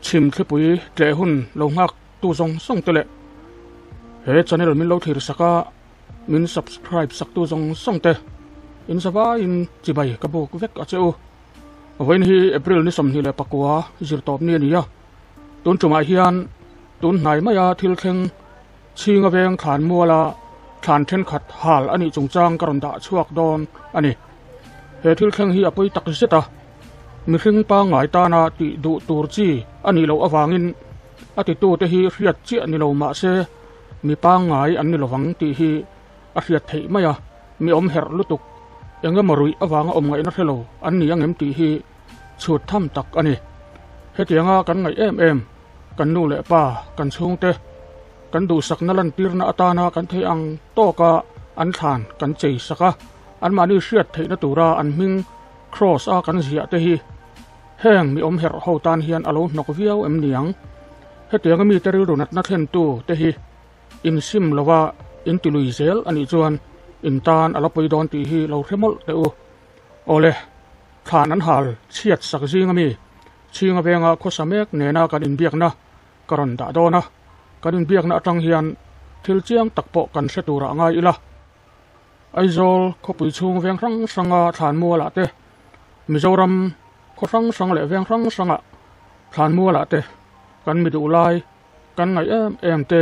chim thli pui tle hun lo ngak tu zong song tele he channel min lo thir saka min subscribe sak tu zong song te in sawa in chibai ka buk vek a cheu when hi april ni som ni le pakwa zir top ni ania tun chuma hian tun nai maya thil theng chinga veng than muala than then khat hal ani chungchang karon da chuak don ani he thil theng hi apoi tak zeta mi hring pa ngai ta na ti du tur chi ani lo awangin ati tu te hi riat chi ani lo ma se mi pa ngai an ni lowang ti hi a riat thei maya mi om her lutuk enga marui awanga om ngai na thelo an ni angem ti hi chut tham tak ani hetianga kan ngai em kan nu le pa kan chung te kan du sakna lan tirna atana kan thei ang to ka an than kan chei saka an mani riat thei na tura an ming cross a kan zia te hi heng mi om her ho tan hian alo nok viau em niang hetianga mi teril runat na thlen tu te hi in sim lawa in tilui zel ani chuan in tan alapoi don ti hi lo remol te u ole than an hal chiat sak zinga mi chinga venga khosamek nena kan in biak na karon da dona kan in biak na atang hian thil chiang takpo kan setura ngai ila aizol khopui chung veng rang sanga than muala te mizoram khorang sang le veng rang sanga than muala te kan mi du lai kan ngai em te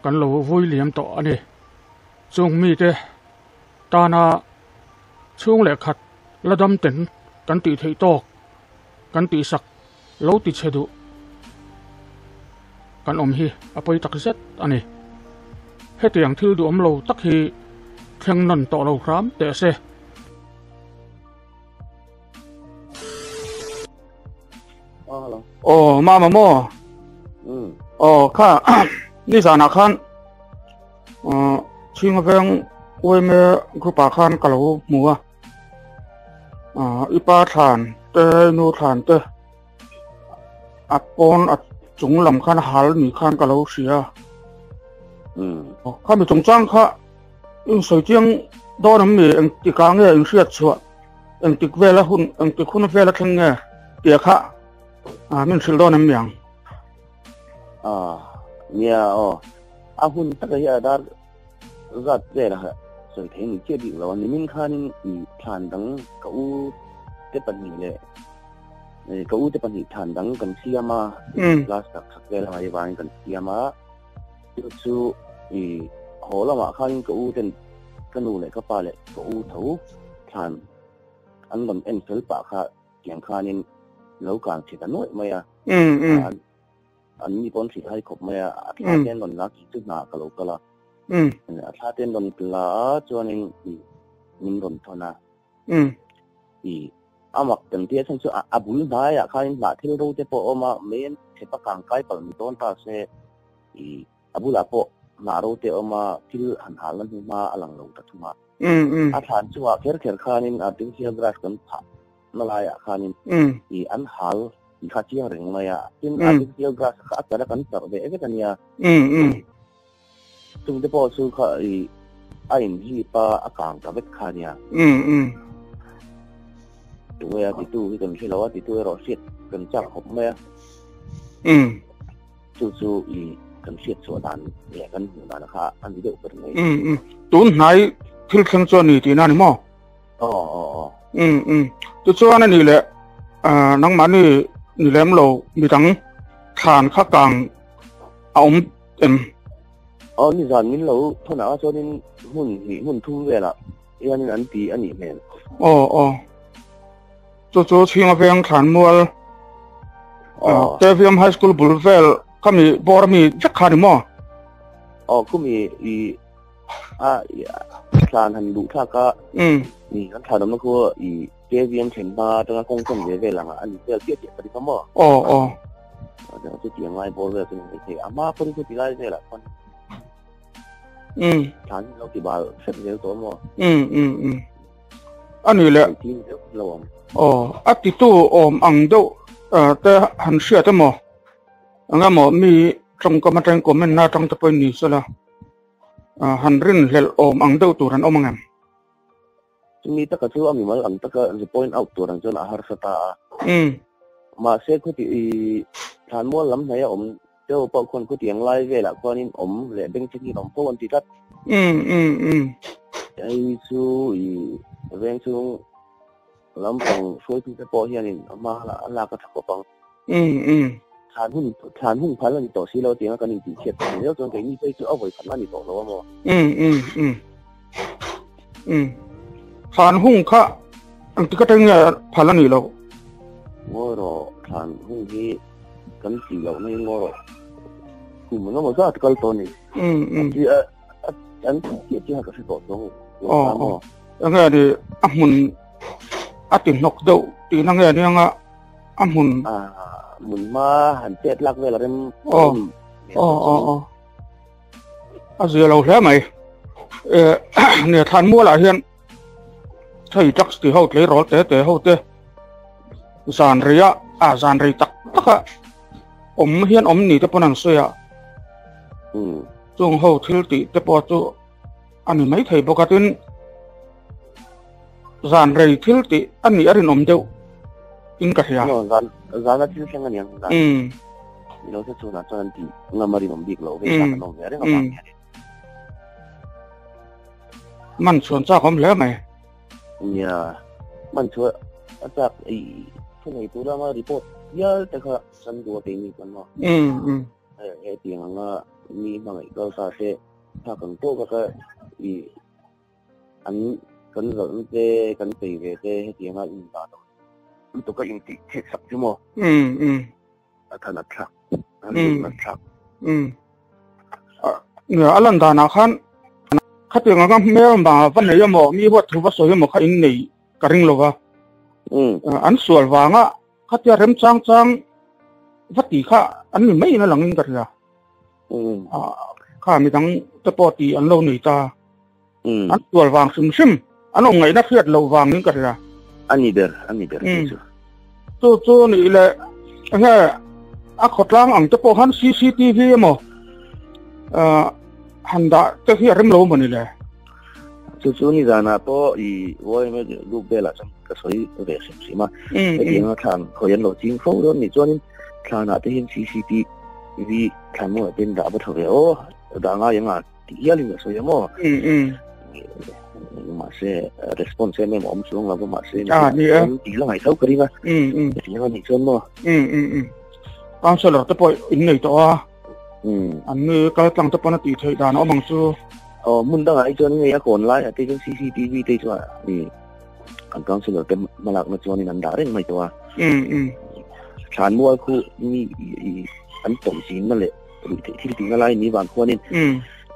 kan lo vui liam to ani chung mi te tana chung le khat ladam ten kan ti thei tok kan ti sak lo ti chedu kan om hi apoi tak zet ani hetiang thil du om lo tak hi theng nan to lo ram te se mama mo kha ni sana khan chinga veng oi me grupa khan kalo muwa ipa than te nu than te apon at chung lam khan hal ni khan kalo sia kha mi chung chang kha in soi chiang donam mi ang ti ka nge ang riat chua ang tik vela hun ang tik hun vela thang nge tia kha min sil donam yang nia hun ta ka ya dar zat ve la soi thei ni che di lo ni min khan ni than dang ka u te pan ni le ka u te pan ni than dang kan siama last tak sak ve la mai wang kan siama chu hola ma khan ka u ten kanu le ka pa le ka u tho than an lam en sel pa kha kyang khanin lo kan chi ta noi maya an ni pon si hai khop maya atha ten don la ki tu na ka lo kala atha ten don kla chuanin nin don thona amak ten tia chen chu abul da ya khain la thil ro te po oma men thepa kang kai pal mi ton ta se abula po na ro te oma thil han halan ma alang lo ta thuma athan chuwa kher khanin artificial grass kan pha malaya khanin an hal kha chiang reng maya tin artificial grass kha ta kan tar ve ke tania tung te po su kha in hi pa akang ta vet khania tu ya ti tu kan hilawa ti tu ro sit kan chak hop maya chu kan siết số đàn để kan đàn kha an đi đâu cái này tun nai thil kheng cho ni ti na ni mo tu cho na ni le nang ma ni lem lo mi tang khan kha kang om em ni zan min lo thona cho nên hun thu về là yan an ti ani men cho chinga veng than mual Tevium High School Bulvel kami borami jakhani mo kumi san han du tha ka ni kan thadam na ko Tevium chen ba ta kong kong ve la an ni tel tie pa di ka mo da tu ti ngai bor ve tu ni te ama pori ko tilai de la kon chan lo ti ba set ve to mo ani le ati tu ang do te han sia te mo anga mo mi trong ko matang ko men na trong ta poi ni sala han rin lel ang do tu ran angam mi ta ka chu ami mal ang ta ka point out to ran chon ahar sata ma se ko ti thàn mua lắm thấy châu bao con có tiếng lai về là con nên lệ bên trên lòng phố anh chị cắt ai su bên xuống lắm bằng phối thu cái bao hiện mà là cái thằng bằng thàn hung phải là你tổ xí lâu tiếng cái này chỉ chết nếu cho cái như vậy chứ ở vậy phải là你tổ lâu mà thàn hung khá anh chỉ có thể nghe phải là gì lâu ngồi rồi thàn hung thì cái gì lâu này ngồi rồi cũng nó mà rất là câu này thì anh chỉ hay cái tổ lâu anh nghe thì muốn tìm nọc đậu thì anh nghe thì anh muốn muốn mà hành chết lạc về là em giờ lâu thế mày nè than mua lại hiện thấy chắc thì hậu lấy rồi té hậu té giàn rì tắc á hiện nỉ tới bọn suy à chung hậu thiếu tí tới bọn chú anh mấy thầy bốc tin giàn rì thiếu tí anh nỉ anh đâu in cái gì à giàn là thiếu cái này nó sẽ cho anh tí ngắm mà đi biết lâu về giàn nó nghe đấy ngắm nghe mình chuẩn chắc không lẽ mày mình chuẩn chắc cái này tôi đã mà report giờ tất cả sân đua tiền như vậy mà cái tiền là mi mà cái câu sao sẽถ้าcần tốt cái anh cần dẫn cái cần tiền về cái tiền là in ra rồi tôi có in tiền chết sắp chứ mà thành là chắc nhớ lần đó nào khăn khách tiền ngang mấy mà vấn đề mà mi hoạt thu vật số mà khách in này cái ring lova anh sửa vàng á khách tiền rem trang vật gì khác anh mấy nó lằng cái gì khác mi đang tập body anh lâu này ta anh sửa vàng sim anh ông ngày nó phiệt lâu vàng những cái gì anh đi được tôi này là nghe khót lang anh tập han CCTV mà hắn đã cái gì rem lâu mà này là chú ni ra na po voi mới lúc về là trong cái sợi về xem mà cái gì nó thằng có nhân lộ chính phủ đó ni cho nên thằng nào thấy CCTV thằng mua bên đã bắt đầu về đã ngay mà thì giờ liền sợi mà mà sẽ response mà ông xuống là mà sẽ chỉ là ngày sau cái đi mà thì nó ni cho mà anh sẽ là tập bộ in này đó anh cái thằng tập nó tùy thời đàn nó bằng số muốn đăng ai cho nên người còn lại cái CCTV đây cho thì anh đang xin lỗi cái mà lạc nó cho nên anh đã đấy mày cho sản mua khu ni anh tổng xin nó lệ thì tiếng lại ni bạn quan nên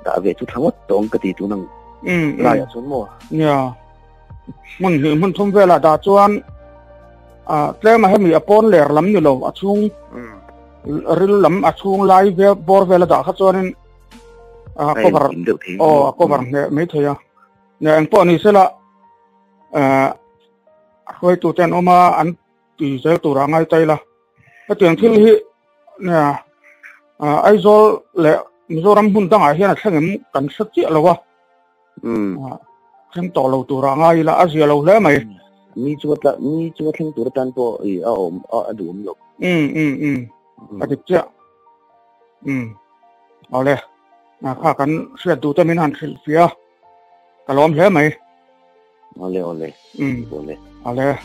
đã về chút thắng mất tổng cái gì chúng năng lại số mua mình thông về là đã cho anh thế mà hay mình upon lẻ lắm nhiều lâu chung lắm chung lại về bor về là đã khát cho nên cover mấy thầy nè anh bọn này sẽ là khơi tụ tên oma anh tùy sẽ tụ ra ngay tay là cái tiền thiên hi nè ai rồi lẽ rồi làm hôn đang ở hiện là xem em cần sức chịu là quá xem tỏ lâu tụ ra ngay là azia lâu lẽ mày ni chúa thêm tụ ra tan po đủ không cái gì chứเอาเลยข้ากันเสียดูแต่ไม่นานเสียกระล้อมใช่ไหมเอาเลยเอาเลย